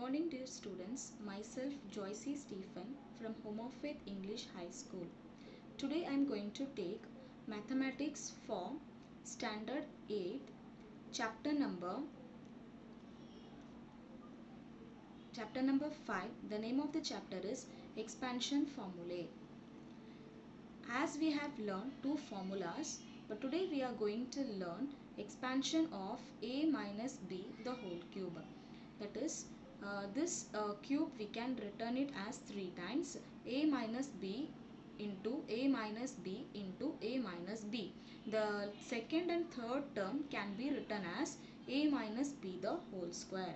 morning, dear students. Myself Joycey Stephen from Home of Faith English High School. Today I am going to take Mathematics for Standard 8, chapter number 5. The name of the chapter is Expansion Formulae. As we have learned two formulas, but today we are going to learn expansion of a minus b the whole cube. That is, this cube we can return it as 3 times a minus b into a minus b into a minus b. The second and third term can be written as a minus b the whole square.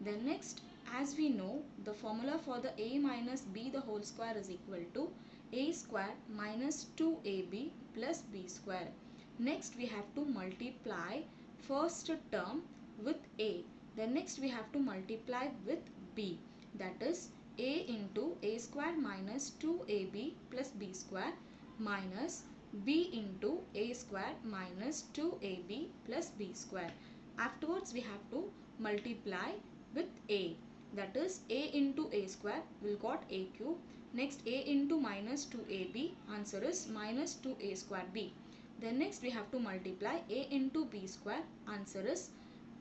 Then next, as we know, the formula for the a minus b the whole square is equal to a square minus 2ab plus b square. Next we have to multiply first term with a. Then next we have to multiply with b. That is a into a square minus 2ab plus b square minus b into a square minus 2ab plus b square. Afterwards we have to multiply with a. That is a into a square will got a cube. Next a into minus 2ab, answer is minus 2a square b. Then next we have to multiply a into b square, answer is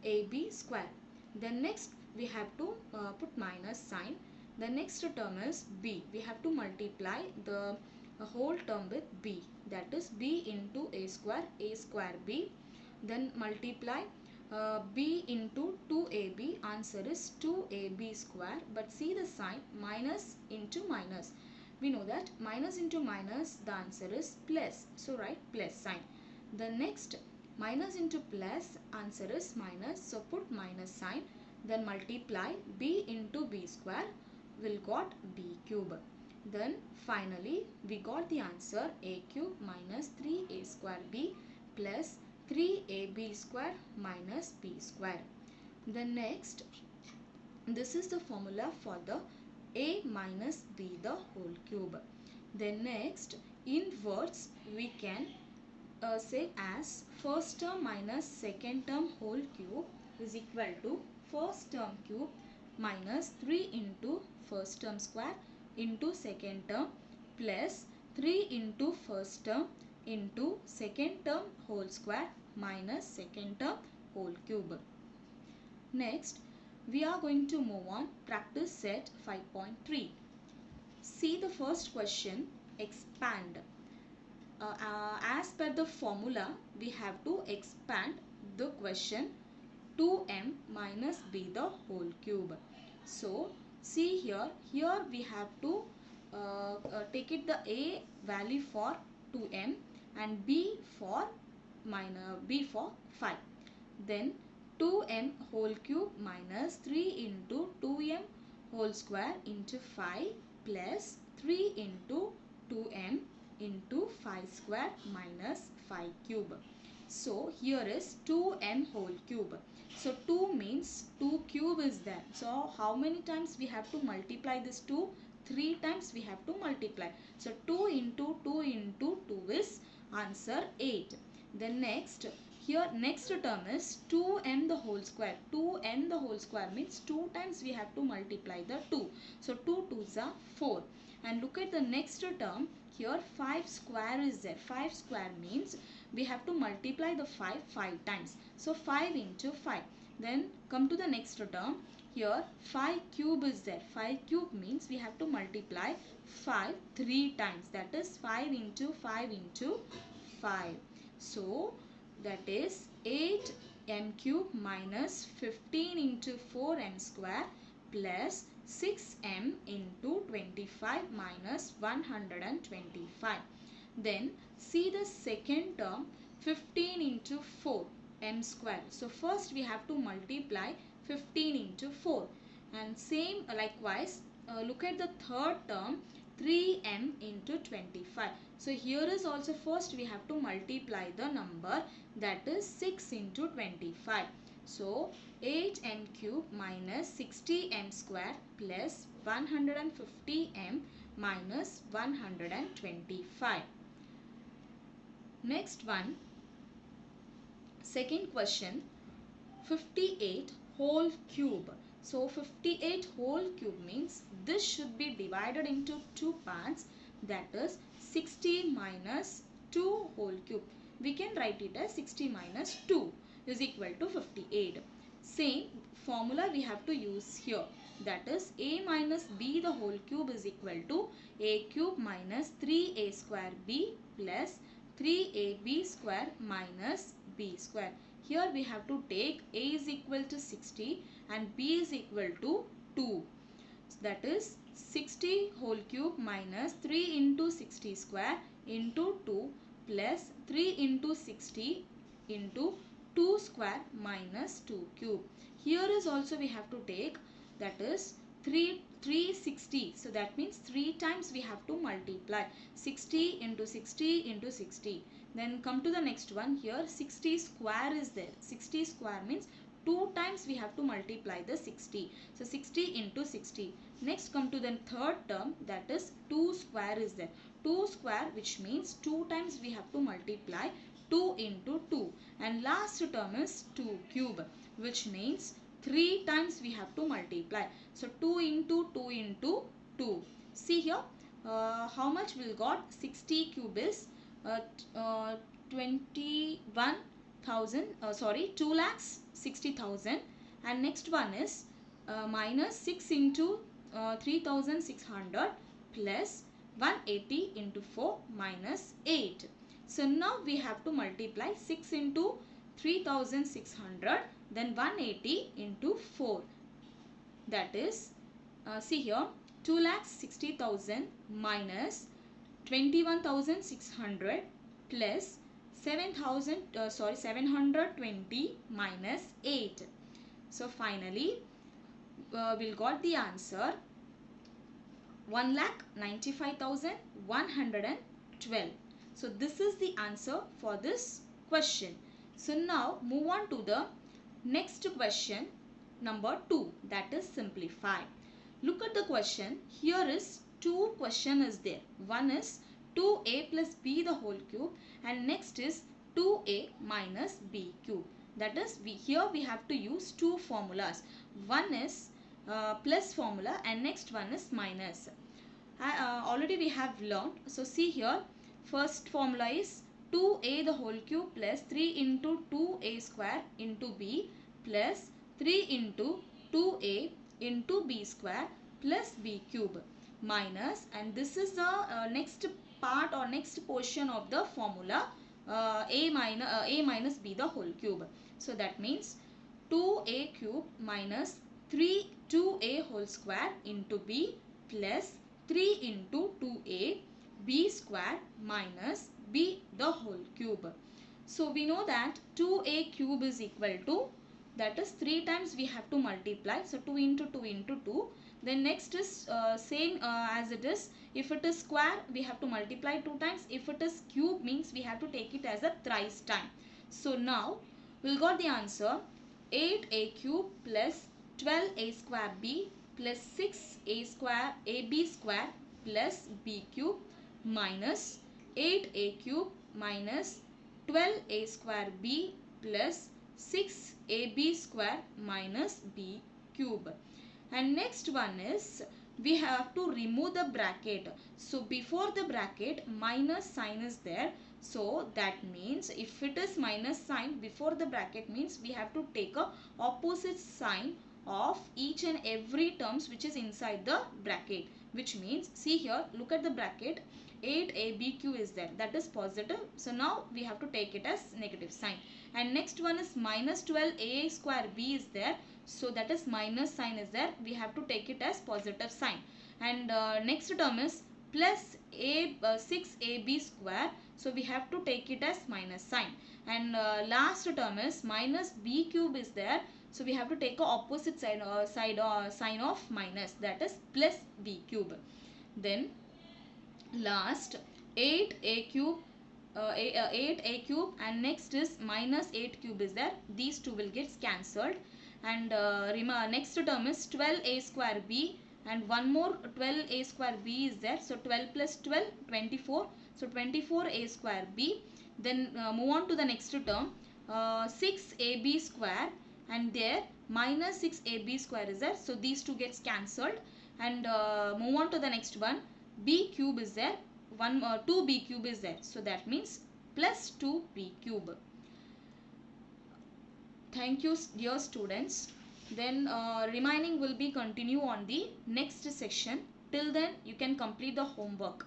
ab square. Then next we have to put minus sign. The next term is b. We have to multiply the whole term with b. That is b into a square b. Then multiply b into 2ab, answer is 2ab square, but see the sign minus into minus. We know that minus into minus the answer is plus, so write plus sign. The next minus into plus, answer is minus, so put minus sign. Then multiply b into b square will got b cube. Then finally we got the answer a cube minus 3a square b plus 3ab square minus b square. Then next, this is the formula for the a minus b the whole cube. Then next, in words we can say as first term minus second term whole cube is equal to first term cube minus 3 into first term square into second term plus 3 into first term into second term whole square minus second term whole cube. Next, we are going to move on practice set 5.3. See the first question, expand. As per the formula, we have to expand the question 2m minus b the whole cube. So, see here we have to take it the a value for 2m and b for 5. Then 2m whole cube minus 3 into 2m whole square into 5 plus 3 into 2m into 5 square minus 5 cube. So here is 2m whole cube. So 2 means 2 cube is there. So how many times we have to multiply this 2? 3 times we have to multiply. So 2 into 2 into 2 is answer 8. Then next, here next term is 2m the whole square. 2m the whole square means 2 times we have to multiply the 2. So 2 2s are 4. And look at the next term. Here 5 square is there. 5 square means we have to multiply the 5 times. So 5 into 5. Then come to the next term. Here 5 cube is there. 5 cube means we have to multiply 5 3 times. That is 5 into 5 into 5. So that is 8m cube minus 15 into 4m square plus 6m into 25 minus 125. Then see the second term 15 into 4 m square. So first we have to multiply 15 into 4 and same likewise look at the third term 3m into 25. So here is also first we have to multiply the number, that is 6 into 25. So 8m cube minus 60m square plus 150m minus 125. Next one, second question, 58 whole cube. So 58 whole cube means this should be divided into two parts, that is 60 minus 2 whole cube. We can write it as 60 minus 2 is equal to 58. Same formula we have to use here, that is a minus b the whole cube is equal to a cube minus 3a square b plus 3ab square minus b square. Here we have to take a is equal to 60 and b is equal to 2. So that is 60 whole cube minus 3 into 60 square into 2 plus 3 into 60 into 2 square minus 2 cube. Here is also we have to take, that is 360. So that means 3 times we have to multiply 60 into 60 into 60. Then come to the next one. Here 60 square is there. 60 square means 2 times we have to multiply the 60. So 60 into 60. Next come to the third term, that is 2 square is there. 2 square, which means 2 times we have to multiply 2 into 2. And last term is 2 cube, which means 3 times we have to multiply. So 2 into 2 into 2. See here how much we got. 60 cube is 21,000, 2,60,000, and next one is minus 6 into 3,600 plus 180 into 4 minus 8. So now we have to multiply 6 into 3,600, then 180 into 4. That is, see here, 2,60,000 minus 21,600 plus 720 minus 8. So finally we'll got the answer 1,95,112. So this is the answer for this question. So now move on to the next question, number 2, that is simplify. Look at the question. Here is two question is there. One is 2a plus b the whole cube, and next is 2a minus b cube. That is, here we have to use two formulas. One is plus formula and next one is minus. Already we have learned. So see here, first formula is 2a the whole cube plus 3 into 2a square into b plus 3 into 2a into b square plus b cube minus, and this is the next part or next portion of the formula, a minus b the whole cube. So that means 2a cube minus 2a whole square into b plus 3 into 2a b square minus b the whole cube. So we know that 2a cube is equal to, that is 3 times we have to multiply. So 2 into 2 into 2. Then next is same as it is. If it is square, we have to multiply 2 times. If it is cube, means we have to take it as a thrice time. So now we got the answer 8a cube plus 12a square b plus 6a square ab square plus b cube minus 8a cube minus 12a square b plus 6ab square minus b cube. And next one is we have to remove the bracket. So before the bracket minus sign is there. So that means if it is minus sign before the bracket means we have to take a opposite sign of each and every terms which is inside the bracket, which means, see here, look at the bracket, 8abq is there, that is positive. So now we have to take it as negative sign. And next one is minus 12a square b is there, so that is minus sign is there, we have to take it as positive sign. And next term is plus 6ab square, so we have to take it as minus sign. And last term is minus b cube is there, so we have to take a opposite side sign of minus, that is plus b cube. Then last 8a cube 8a cube and next is minus 8 cube is there, these two will get cancelled. And next term is 12a square b and one more 12a square b is there, so 12 plus 12 24, so 24a square b. Then move on to the next term, 6ab square and there minus 6ab square is there. So these two gets cancelled, and move on to the next one. B cube is there, 2b cube is there. So that means plus 2b cube. Thank you dear students. Then remaining will be continue on the next session. Till then you can complete the homework.